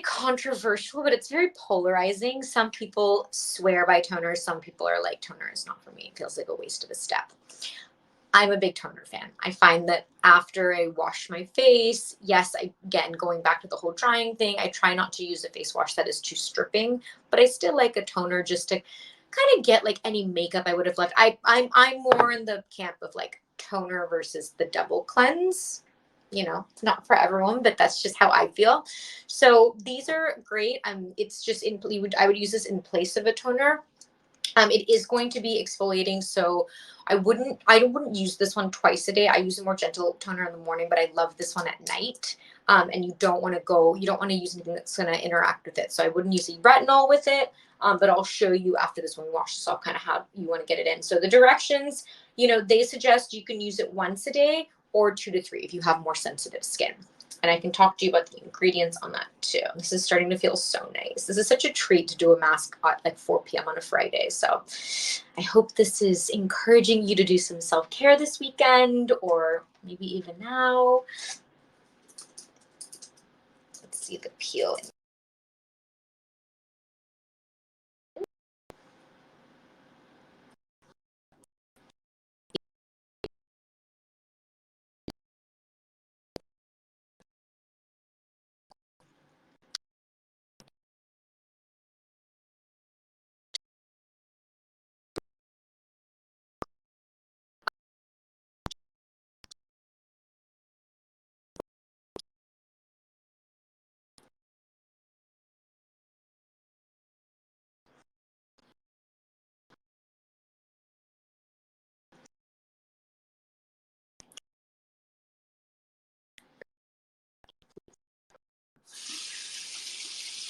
controversial, but it's very polarizing. Some people swear by toners. Some people are like, toner is not for me. It feels like a waste of a step. I'm a big toner fan. I find that after I wash my face, yes, again, going back to the whole drying thing, I try not to use a face wash that is too stripping, but I still like a toner just to kind of get like any makeup I would have left. I'm more in the camp of like toner versus the double cleanse. You know, not for everyone, but that's just how I feel. So these are great. It's just I would use this in place of a toner. It is going to be exfoliating, so I wouldn't use this one twice a day. I use a more gentle toner in the morning, but I love this one at night. And you don't want to use anything that's going to interact with it. So I wouldn't use a retinol with it, but I'll show you after this one washes off kind of how you want to get it in. So the directions, they suggest you can use it once a day or 2 to 3 if you have more sensitive skin. And I can talk to you about the ingredients on that too. This is starting to feel so nice. This is such a treat to do a mask at like 4 p.m. on a Friday. So I hope this is encouraging you to do some self-care this weekend, or maybe even now. Let's see the peel.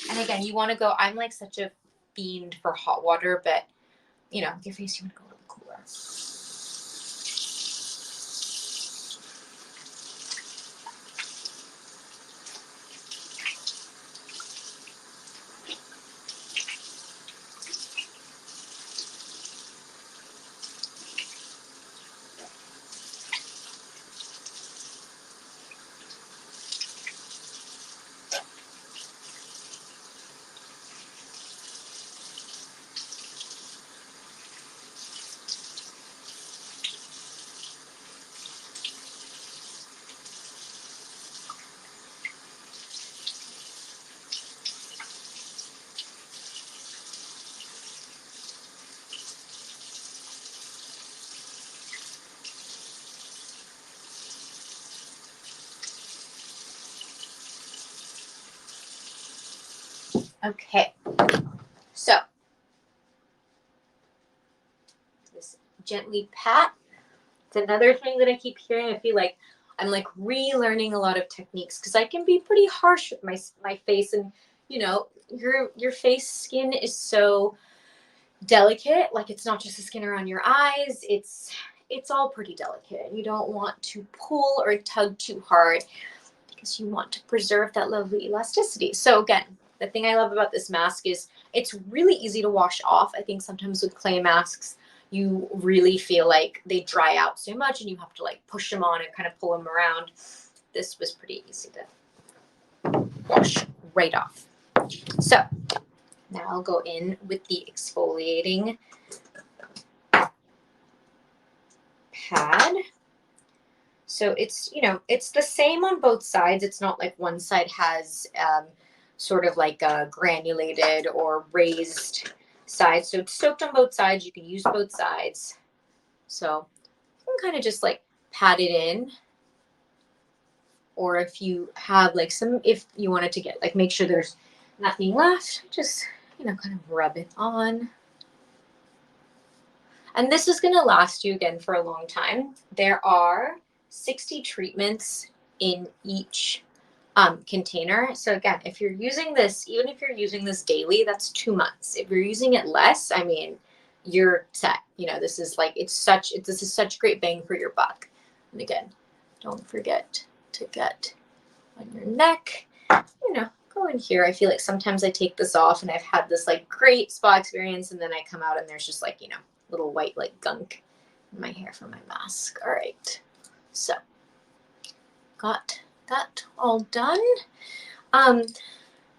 And again, you want to go, I'm like such a fiend for hot water, but with your face, you want to go a little cooler. Okay, so this gently pat. It's another thing that I keep hearing. I feel like I'm like relearning a lot of techniques because I can be pretty harsh with my face, and your face skin is so delicate. Like, it's not just the skin around your eyes. It's all pretty delicate. You don't want to pull or tug too hard because you want to preserve that lovely elasticity. So again, the thing I love about this mask is it's really easy to wash off. I think sometimes with clay masks, you really feel like they dry out so much and you have to like push them on and kind of pull them around. This was pretty easy to wash right off. So now I'll go in with the exfoliating pad. So it's the same on both sides. It's not like one side has sort of like a granulated or raised side. So it's soaked on both sides. You can use both sides. So you can kind of just like pat it in. Or if you have like if you wanted to get like, make sure there's nothing left, just, kind of rub it on. And this is going to last you again for a long time. There are 60 treatments in each container. So again, if you're using this, even if you're using this daily, that's 2 months. If you're using it less, I mean, you're set. This is like, this is such great bang for your buck. And again, don't forget to get on your neck, go in here. I feel like sometimes I take this off and I've had this like great spa experience, and then I come out and there's just like, little white like gunk in my hair from my mask. All right, so got that all done.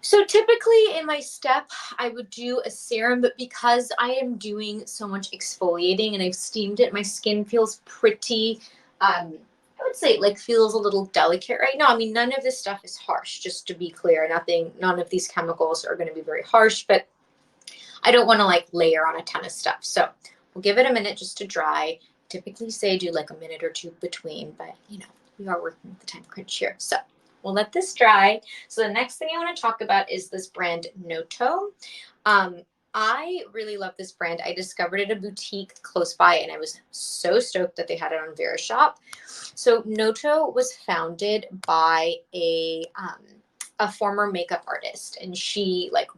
So typically in my step, I would do a serum, but because I am doing so much exfoliating and I've steamed it, my skin feels pretty, I would say like feels a little delicate right now. I mean, none of this stuff is harsh, just to be clear. None of these chemicals are going to be very harsh, but I don't want to like layer on a ton of stuff. So we'll give it a minute just to dry. Typically say do like a minute or two between, but we are working with the time crunch here. So we'll let this dry. So the next thing I want to talk about is this brand Noto. Um, I really love this brand. I discovered it at a boutique close by, and I was so stoked that they had it on Verishop. So Noto was founded by a former makeup artist, and she like